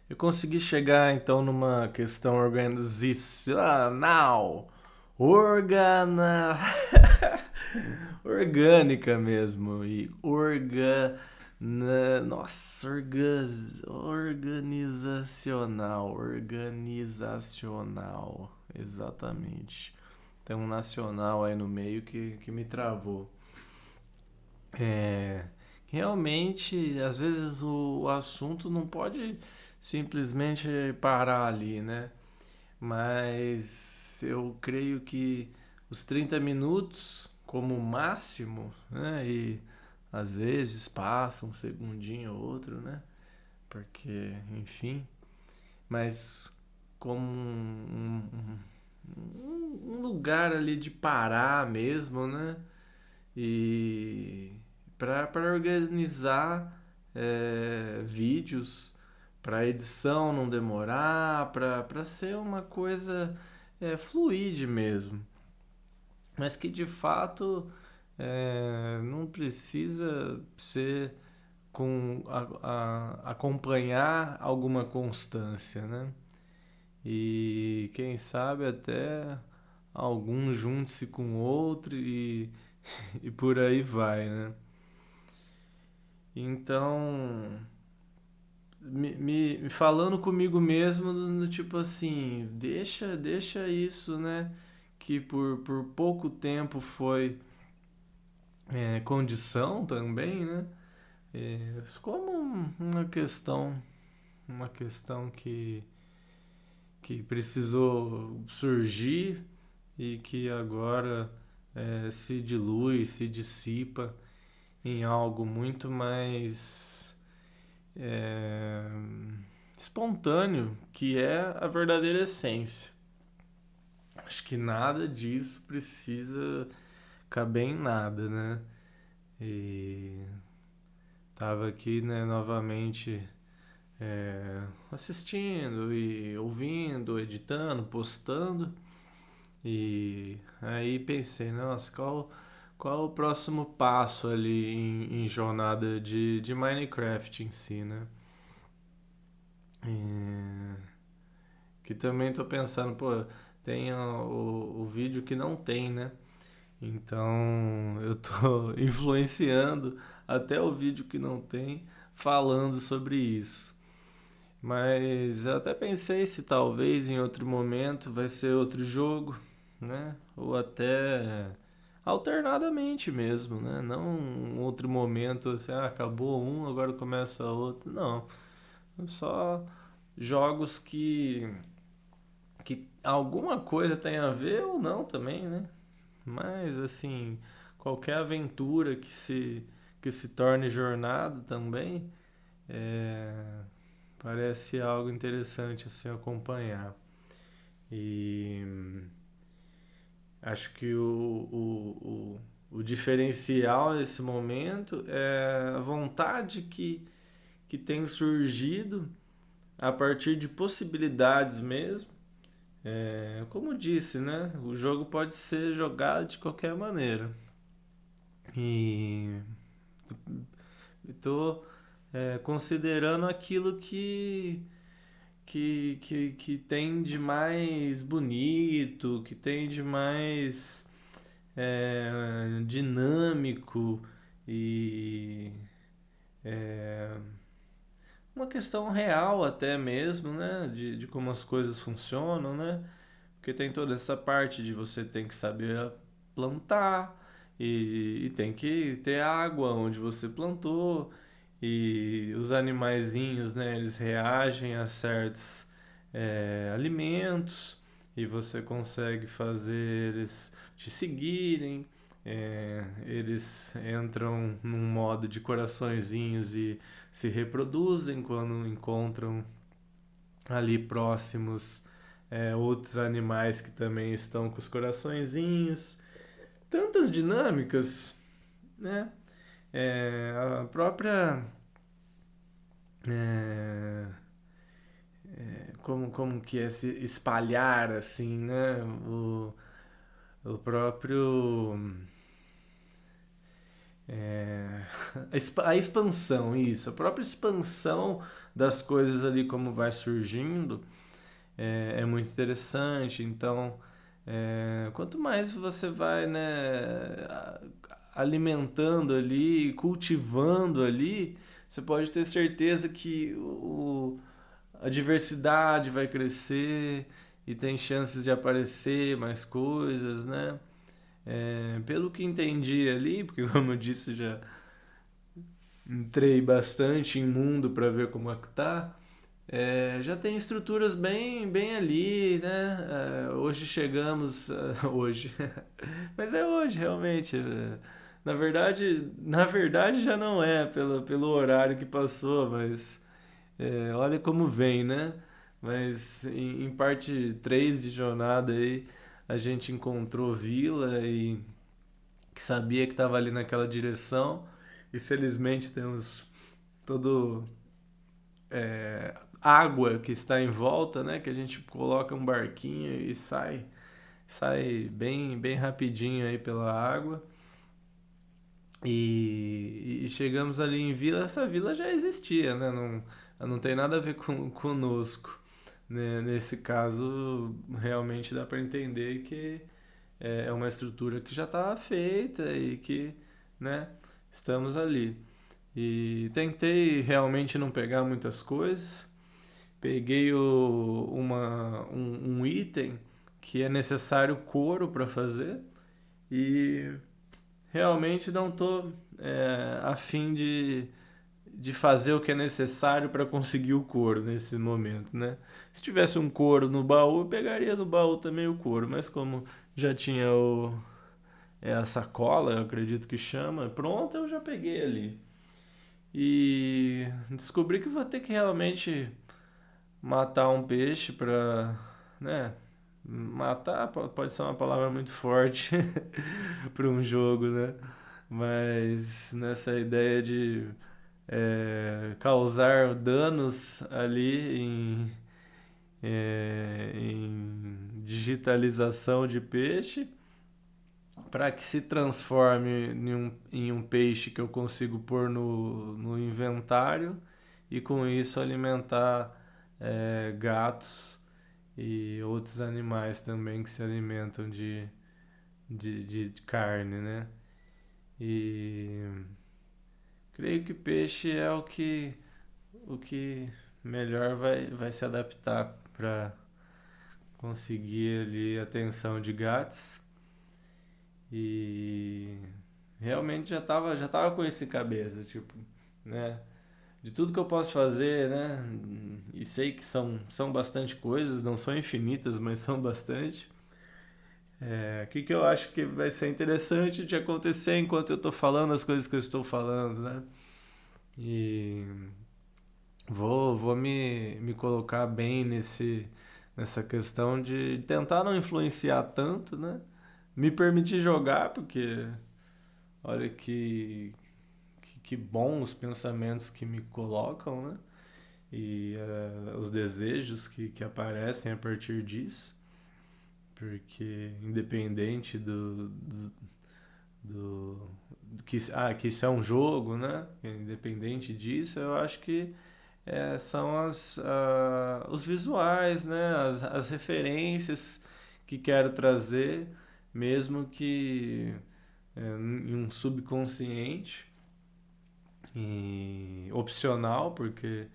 Eu consegui chegar então numa questão organizacional, organa... orgânica mesmo e nossa, organizacional, exatamente. Tem um nacional aí no meio que me travou. É, realmente, às vezes o assunto não pode simplesmente parar ali, né? Mas eu creio que os 30 minutos como máximo, né? E às vezes passa um segundinho ou outro, né? Porque, enfim, mas como um lugar ali de parar mesmo, né? E para organizar vídeos, para edição não demorar, para ser uma coisa fluide mesmo, mas que de fato não precisa ser com acompanhar alguma constância, né? E quem sabe até algum junte-se com outro e por aí vai, né? Então, me falando comigo mesmo, no tipo assim, deixa isso, né? Que por pouco tempo foi condição também, né? Como uma questão que precisou surgir e que agora se dilui, se dissipa em algo muito mais é, espontâneo, que é a verdadeira essência. Acho que nada disso precisa caber em nada, né? E tava aqui, né, novamente assistindo e ouvindo, editando, postando. E aí pensei, nossa, qual o próximo passo ali em jornada de Minecraft em si, né? E, que também tô pensando, pô, tem o vídeo que não tem, né? Então eu tô influenciando até o vídeo que não tem falando sobre isso. Mas eu até pensei se talvez em outro momento vai ser outro jogo, né? Ou até alternadamente mesmo, né? Não um outro momento assim, acabou um, agora começa outro. Não. Só jogos que alguma coisa tem a ver ou não também, né? Mas assim, qualquer aventura que se torne jornada também é, parece algo interessante assim acompanhar. E acho que o diferencial nesse momento é a vontade que tem surgido a partir de possibilidades mesmo. Como eu disse, né? O jogo pode ser jogado de qualquer maneira. E estou considerando aquilo que tem de mais bonito, que tem de mais dinâmico e é, uma questão real até mesmo, né? De como as coisas funcionam, né? Porque tem toda essa parte de você tem que saber plantar e tem que ter água onde você plantou e os animaizinhos, né? Eles reagem a certos alimentos e você consegue fazer eles te seguirem. Eles entram num modo de coraçõezinhos e se reproduzem quando encontram ali próximos outros animais que também estão com os coraçõezinhos. Tantas dinâmicas, né? A própria. é, como que é se espalhar assim, né? O próprio É, a expansão, isso, a própria expansão das coisas ali, como vai surgindo, é muito interessante. Então, quanto mais você vai, né, alimentando ali, cultivando ali, você pode ter certeza que a diversidade vai crescer e tem chances de aparecer mais coisas, né? Pelo que entendi ali, porque como eu disse, já entrei bastante em mundo para ver como é que tá. Já tem estruturas bem ali, né? Hoje chegamos, hoje, mas é hoje realmente. Na verdade já não é pelo horário que passou, mas olha como vem, né? Mas em parte 3 de jornada aí a gente encontrou vila e que sabia que estava ali naquela direção. E felizmente temos todo água que está em volta, né? Que a gente coloca um barquinho e sai bem rapidinho aí pela água. E chegamos ali em vila. Essa vila já existia, né? Não tem nada a ver conosco. Né? Nesse caso, realmente dá para entender que é uma estrutura que já estava feita e que, né? Estamos ali. E tentei realmente não pegar muitas coisas. Peguei um item que é necessário couro para fazer e realmente não estou a fim de fazer o que é necessário para conseguir o couro nesse momento, né? Se tivesse um couro no baú, eu pegaria no baú também o couro, mas como já tinha a sacola, eu acredito que chama, pronto, eu já peguei ali. E descobri que vou ter que realmente matar um peixe pra, né? Matar pode ser uma palavra muito forte para um jogo, né? Mas nessa ideia de causar danos ali em digitalização de peixe para que se transforme em um peixe que eu consigo pôr no inventário e com isso alimentar gatos e outros animais também que se alimentam de carne, né? E creio que peixe é o que melhor vai se adaptar para conseguir ali a atenção de gatos. E realmente já tava com isso em cabeça, tipo, né? De tudo que eu posso fazer, né? E sei que são bastante coisas, não são infinitas, mas são bastante. O que eu acho que vai ser interessante de acontecer enquanto eu tô falando as coisas que eu estou falando, né? E vou me colocar bem nessa questão de tentar não influenciar tanto, né? Me permitir jogar, porque olha que bons pensamentos que me colocam, né? E os desejos que aparecem a partir disso, porque independente que isso é um jogo, né? Independente disso, eu acho que são os visuais, né? As referências que quero trazer, mesmo que em um subconsciente e opcional, porque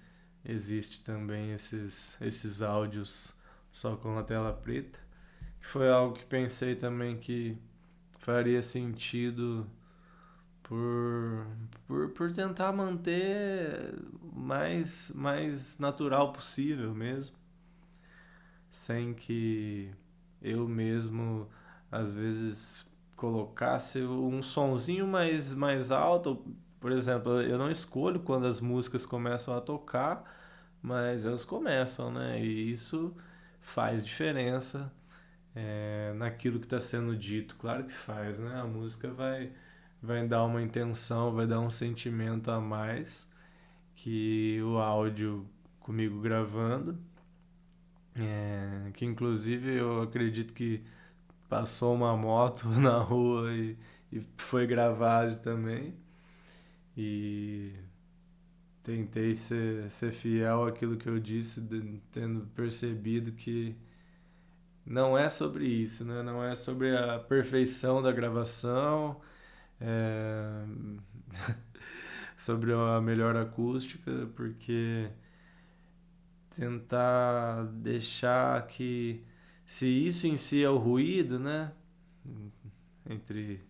existe também esses áudios só com a tela preta, que foi algo que pensei também que faria sentido por, por tentar manter mais natural possível mesmo, sem que eu mesmo às vezes colocasse um sonzinho mais alto. Por exemplo, eu não escolho quando as músicas começam a tocar, mas elas começam, né? E isso faz diferença naquilo que está sendo dito. Claro que faz, né? A música vai dar uma intenção, vai dar um sentimento a mais que o áudio comigo gravando, que inclusive eu acredito que passou uma moto na rua e foi gravado também. e tentei ser fiel àquilo que eu disse, tendo percebido que não é sobre isso, né? Não é sobre a perfeição da gravação, é, sobre a melhor acústica, porque tentar deixar que, se isso em si é o ruído, né? Entre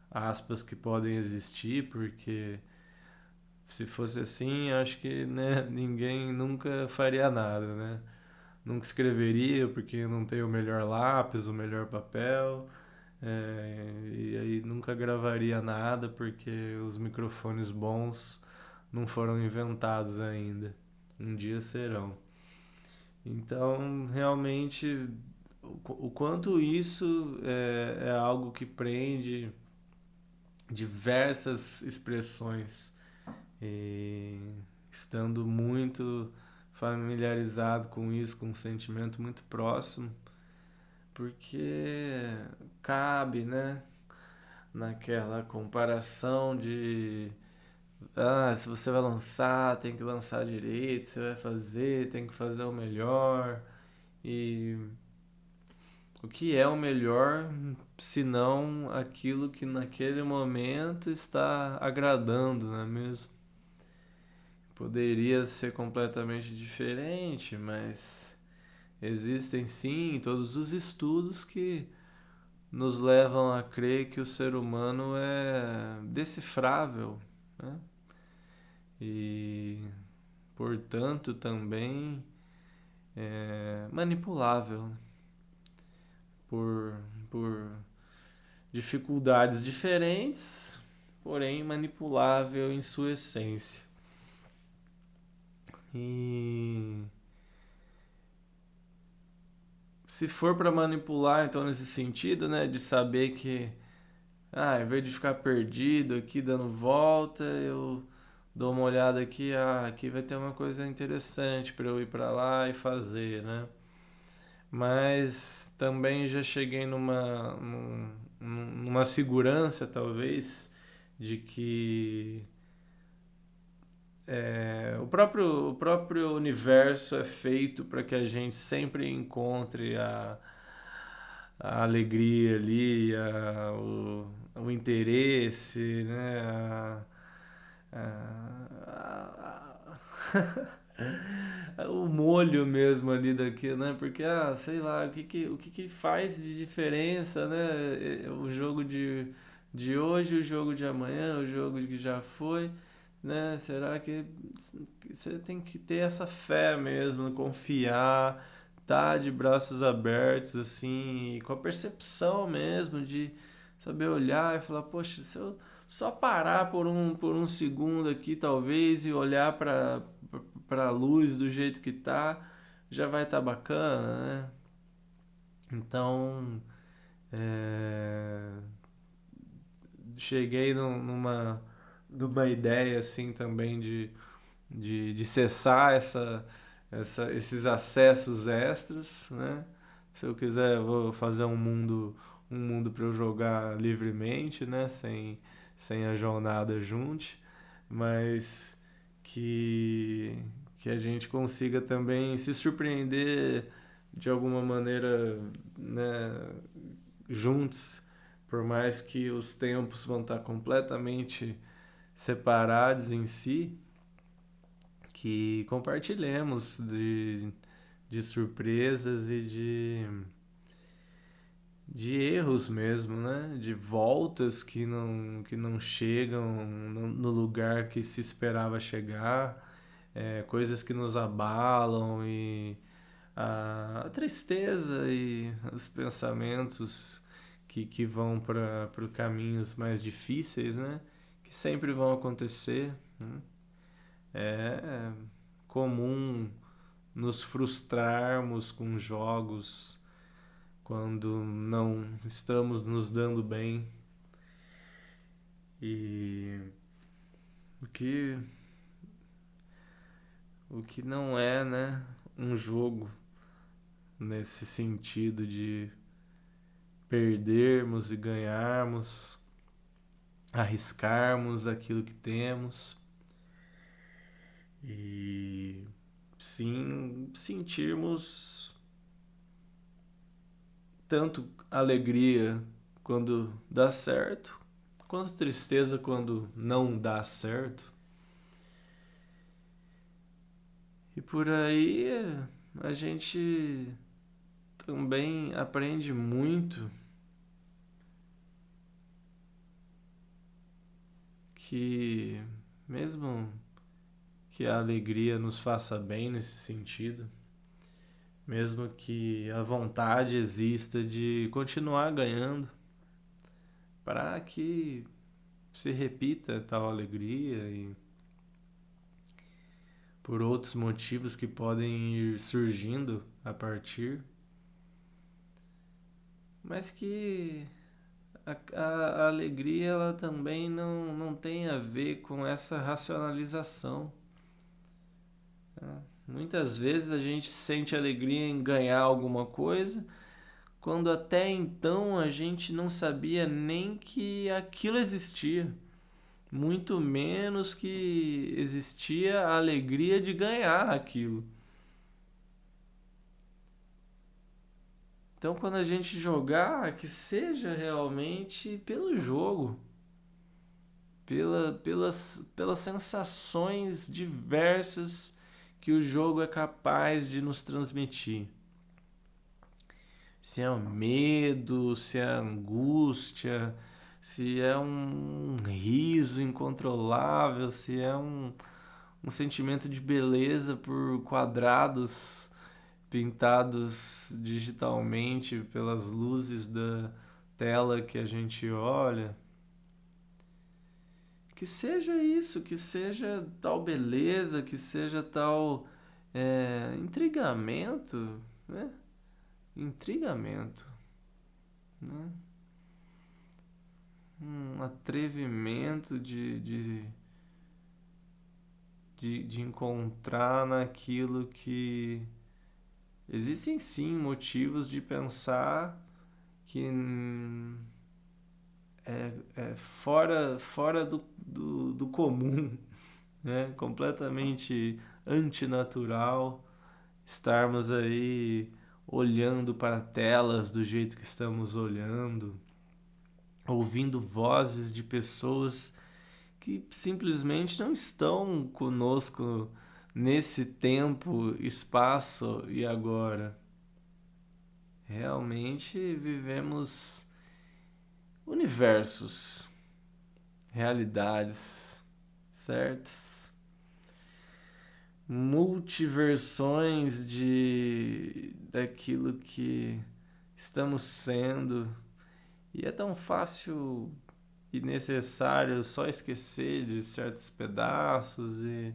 aspas que podem existir, porque se fosse assim, acho que, né, ninguém nunca faria nada, né? Nunca escreveria porque não tem o melhor lápis, o melhor papel, e aí nunca gravaria nada porque os microfones bons não foram inventados ainda. Um dia serão. Então, realmente, o quanto isso é algo que prende diversas expressões. E estando muito familiarizado com isso, com um sentimento muito próximo, porque cabe, né, naquela comparação de se você vai lançar, tem que lançar direito, você vai fazer, tem que fazer o melhor. E o que é o melhor, se não aquilo que naquele momento está agradando, não é mesmo? Poderia ser completamente diferente, mas existem sim todos os estudos que nos levam a crer que o ser humano é decifrável, né? E, portanto, também é manipulável por, por dificuldades diferentes, porém manipulável em sua essência. E se for para manipular, então nesse sentido, né, de saber que, em vez de ficar perdido aqui dando volta, eu dou uma olhada aqui, aqui vai ter uma coisa interessante para eu ir para lá e fazer, né? Mas também já cheguei numa segurança, talvez, de que o próprio universo é feito para que a gente sempre encontre a alegria ali, o interesse, né? O molho mesmo ali daquilo, né? Porque, sei lá, o que que faz de diferença, né? O jogo de hoje, o jogo de amanhã, o jogo que já foi, né? Será que você tem que ter essa fé mesmo, confiar, tá de braços abertos, assim, e com a percepção mesmo de saber olhar e falar, poxa, se eu só parar por um segundo aqui, talvez, e olhar para a luz do jeito que tá, já vai estar bacana, né? Então, é, cheguei numa ideia assim também de cessar esses acessos extras, né? Se eu quiser, eu vou fazer um mundo para eu jogar livremente, né? Sem a jornada junte, mas que, que a gente consiga também se surpreender de alguma maneira, né? Juntos, por mais que os tempos vão estar completamente separados em si, que compartilhemos de surpresas e de erros mesmo, né? De voltas que não chegam no lugar que se esperava chegar, coisas que nos abalam e a tristeza e os pensamentos que vão para caminhos mais difíceis, né? Que sempre vão acontecer, né? É comum nos frustrarmos com jogos quando não estamos nos dando bem e o que o que não é, né, um jogo nesse sentido de perdermos e ganharmos, arriscarmos aquilo que temos e sim sentirmos tanto alegria quando dá certo, quanto tristeza quando não dá certo. E por aí a gente também aprende muito que, mesmo que a alegria nos faça bem nesse sentido, mesmo que a vontade exista de continuar ganhando, para que se repita tal alegria e por outros motivos que podem ir surgindo a partir, mas que a alegria ela também não tem a ver com essa racionalização. Né? Muitas vezes a gente sente alegria em ganhar alguma coisa, quando até então a gente não sabia nem que aquilo existia, muito menos que existia a alegria de ganhar aquilo. Então, quando a gente jogar, que seja realmente pelo jogo, pelas sensações diversas que o jogo é capaz de nos transmitir. Se é um medo, se é angústia, se é um riso incontrolável, se é um sentimento de beleza por quadrados pintados digitalmente pelas luzes da tela que a gente olha. Que seja isso, que seja tal beleza, que seja tal intrigamento, né? Intrigamento, né? Um atrevimento de encontrar naquilo que existem sim motivos de pensar que é fora do comum, né? Completamente antinatural estarmos aí olhando para telas do jeito que estamos olhando, ouvindo vozes de pessoas que simplesmente não estão conosco nesse tempo, espaço e agora. Realmente vivemos universos, realidades certas, multiversões de daquilo que estamos sendo, e é tão fácil e necessário só esquecer de certos pedaços e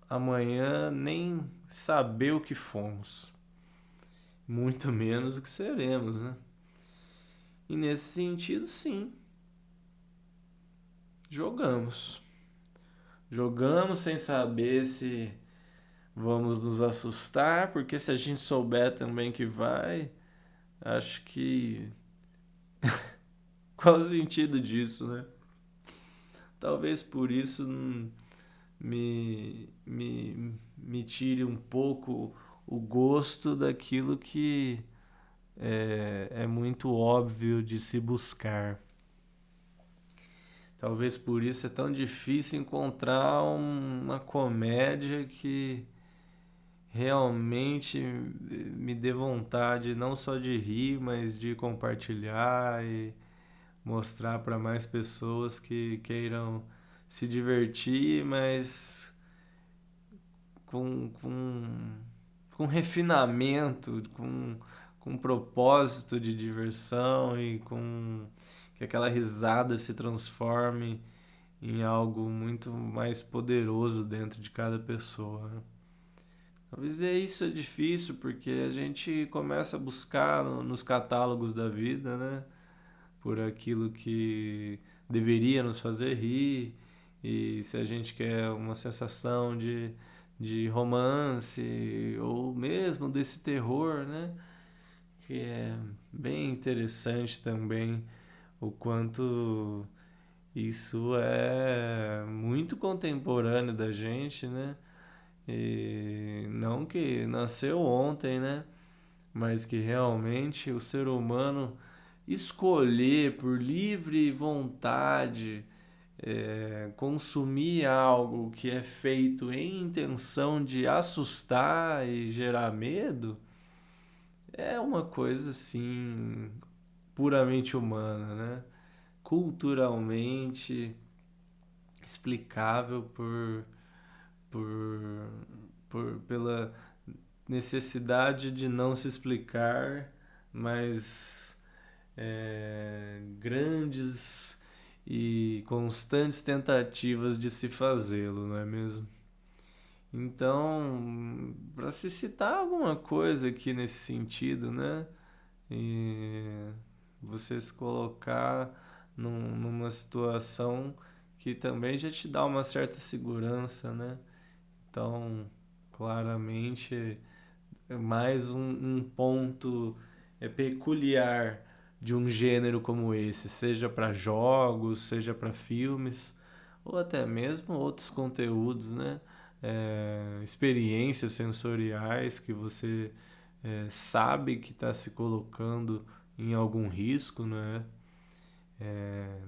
amanhã nem saber o que fomos, muito menos o que seremos, né? E nesse sentido, sim, jogamos. Jogamos sem saber se vamos nos assustar, porque se a gente souber também que vai, acho que qual o sentido disso, né? Talvez por isso me tire um pouco o gosto daquilo que é muito óbvio de se buscar. Talvez por isso é tão difícil encontrar uma comédia que realmente me dê vontade não só de rir, mas de compartilhar e mostrar para mais pessoas que queiram se divertir, mas com refinamento, com propósito de diversão e com que aquela risada se transforme em algo muito mais poderoso dentro de cada pessoa. Né? Talvez isso é difícil porque a gente começa a buscar nos catálogos da vida, né? Por aquilo que deveria nos fazer rir, e se a gente quer uma sensação de romance ou mesmo desse terror, né? Que é bem interessante também o quanto Isso é muito contemporâneo da gente, né? E não que nasceu ontem, né? Mas que realmente o ser humano escolher por livre vontade consumir algo que é feito em intenção de assustar e gerar medo é uma coisa assim puramente humana, né? Culturalmente explicável por, pela necessidade de não se explicar, mas grandes e constantes tentativas de se fazê-lo, não é mesmo? Então, para se citar alguma coisa aqui nesse sentido, né? E você se colocar numa situação que também já te dá uma certa segurança, né? Então, claramente, é mais um ponto peculiar de um gênero como esse, seja para jogos, seja para filmes, ou até mesmo outros conteúdos, né? Experiências sensoriais que você sabe que está se colocando em algum risco, né?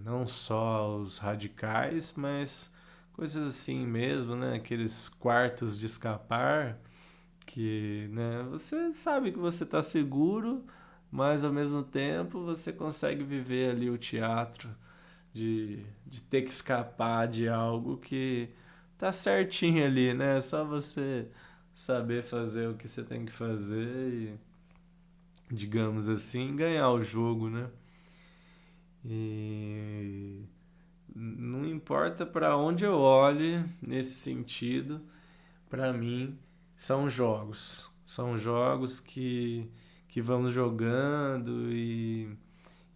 Não só os radicais, mas coisas assim mesmo, né? Aqueles quartos de escapar que, né, você sabe que você está seguro, mas ao mesmo tempo você consegue viver ali o teatro de ter que escapar de algo que tá certinho ali, né? É só você saber fazer o que você tem que fazer e, digamos assim, ganhar o jogo, né? E não importa para onde eu olhe nesse sentido, para mim são jogos. São jogos que vamos jogando e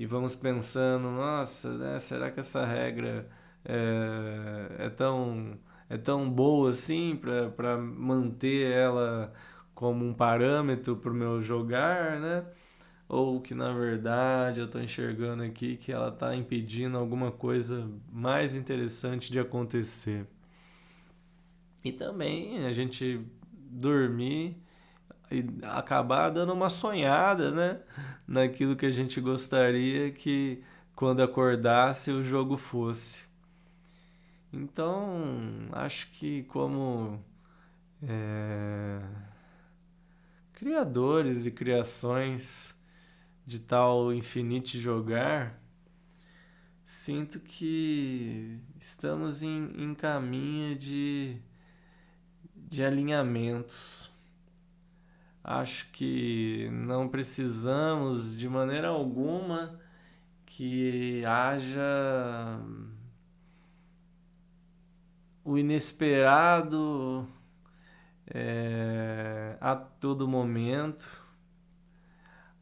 vamos pensando, nossa, né, será que essa regra é tão boa assim para manter ela como um parâmetro para o meu jogar, né? Ou que na verdade eu estou enxergando aqui que ela está impedindo alguma coisa mais interessante de acontecer. E também a gente dormir e acabar dando uma sonhada, né? Naquilo que a gente gostaria que quando acordasse o jogo fosse. Então, acho que como é, criadores e criações de tal infinite jogar, sinto que estamos em caminho de alinhamentos. Acho que não precisamos de maneira alguma que haja o inesperado a todo momento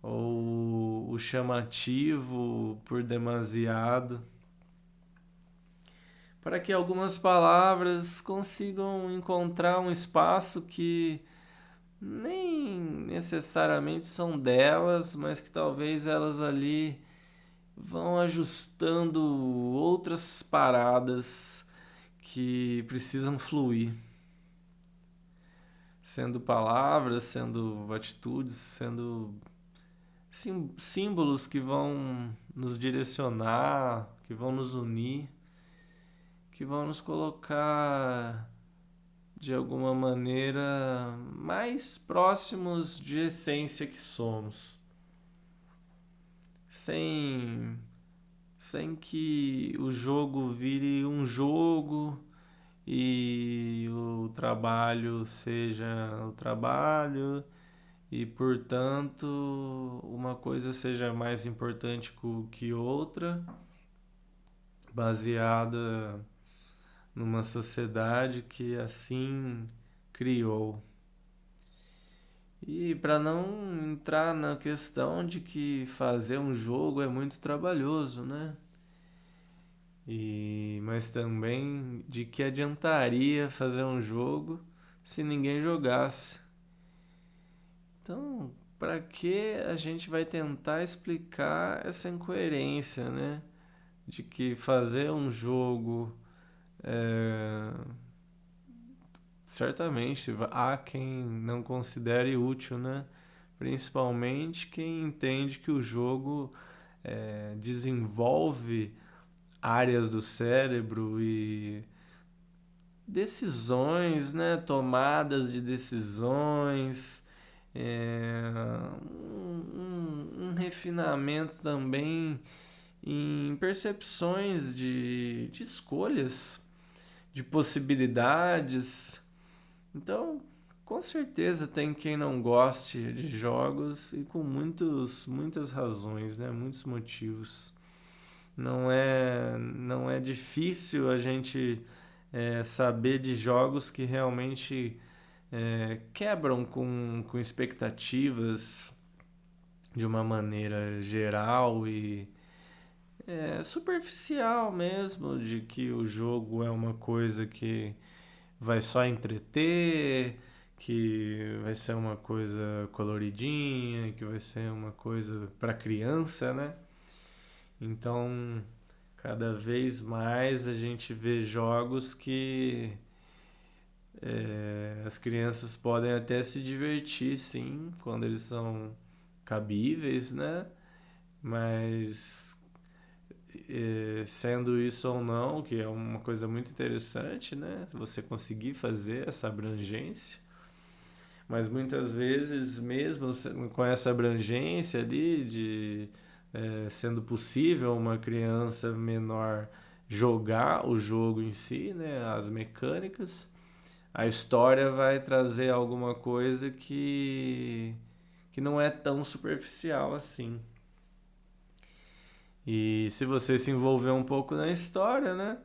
ou o chamativo por demasiado, para que algumas palavras consigam encontrar um espaço que nem necessariamente são delas, mas que talvez elas ali vão ajustando outras paradas que precisam fluir, sendo palavras, sendo atitudes, sendo símbolos que vão nos direcionar, que vão nos unir, que vão nos colocar de alguma maneira mais próximos de essência que somos, sem sem que o jogo vire um jogo e o trabalho seja o trabalho e, portanto, uma coisa seja mais importante que outra, baseada numa sociedade que assim criou. E para não entrar na questão de que fazer um jogo é muito trabalhoso, né? Mas também de que adiantaria fazer um jogo se ninguém jogasse. Então, para que a gente vai tentar explicar essa incoerência, né? de que fazer um jogo é, certamente há quem não considere útil, né? Principalmente quem entende que o jogo desenvolve áreas do cérebro e decisões, né? Tomadas de decisões, é, um refinamento também em percepções de escolhas, de possibilidades. Então, com certeza tem quem não goste de jogos e com muitas razões, né? Muitos motivos. Não é difícil a gente saber de jogos que realmente quebram com expectativas de uma maneira geral e superficial mesmo, de que o jogo é uma coisa que vai só entreter, que vai ser uma coisa coloridinha, que vai ser uma coisa para criança, né? Então, cada vez mais a gente vê jogos que as crianças podem até se divertir, sim, quando eles são cabíveis, né? Mas sendo isso ou não, que é uma coisa muito interessante, né? Você conseguir fazer essa abrangência, mas muitas vezes, mesmo com essa abrangência ali, sendo possível uma criança menor jogar o jogo em si, né? As mecânicas, a história vai trazer alguma coisa que não é tão superficial assim. E se você se envolver um pouco na história, né,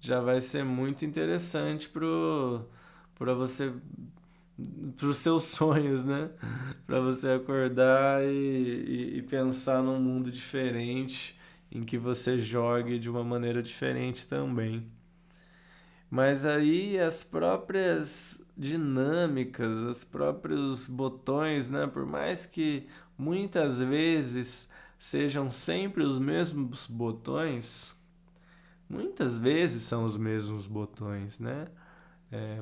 já vai ser muito interessante para você, para os seus sonhos, né, para você acordar e pensar num mundo diferente em que você jogue de uma maneira diferente também. Mas aí as próprias dinâmicas, os próprios botões, né, por mais que muitas vezes sejam sempre os mesmos botões, muitas vezes são os mesmos botões, né?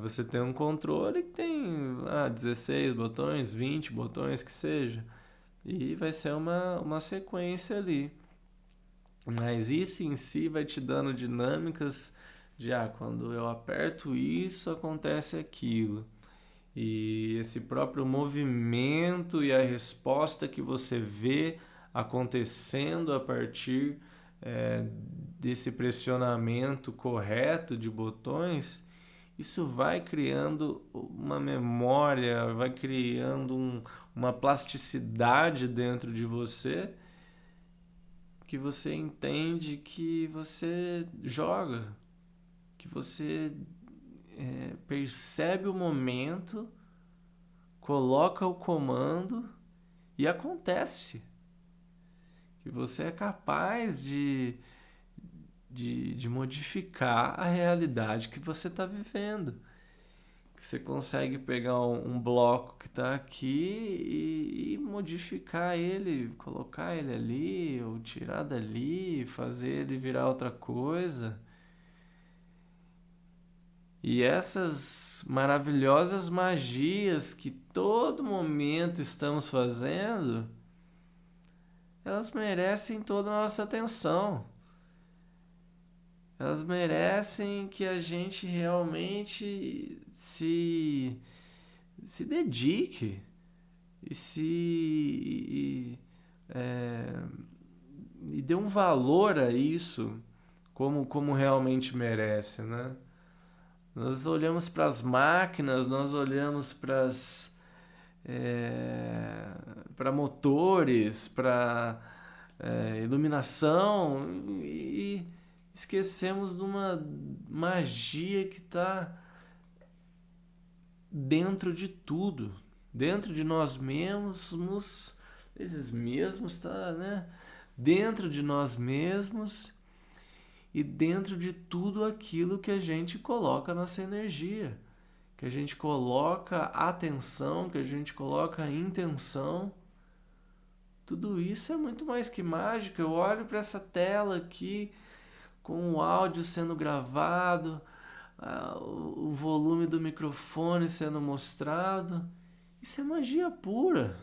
Você tem um controle que tem 16 botões, 20 botões, que seja, e vai ser uma sequência ali. Mas isso em si vai te dando dinâmicas de quando eu aperto isso, acontece aquilo. E esse próprio movimento e a resposta que você vê acontecendo a partir desse pressionamento correto de botões, isso vai criando uma memória, vai criando uma plasticidade dentro de você que você entende que você joga, que você percebe o momento, coloca o comando e acontece. Que você é capaz de modificar a realidade que você está vivendo. Que você consegue pegar um bloco que está aqui e modificar ele, colocar ele ali, ou tirar dali, fazer ele virar outra coisa. E essas maravilhosas magias que todo momento estamos fazendo, elas merecem toda a nossa atenção. Elas merecem que a gente realmente se dedique e e dê um valor a isso como realmente merece, né? Nós olhamos para as máquinas, nós olhamos para motores, para iluminação e esquecemos de uma magia que está dentro de tudo, dentro de nós mesmos, esses mesmos está, né? Dentro de nós mesmos e dentro de tudo aquilo que a gente coloca a nossa energia, que a gente coloca atenção, que a gente coloca intenção. Tudo isso é muito mais que mágica. Eu olho para essa tela aqui com o áudio sendo gravado, o volume do microfone sendo mostrado. Isso é magia pura.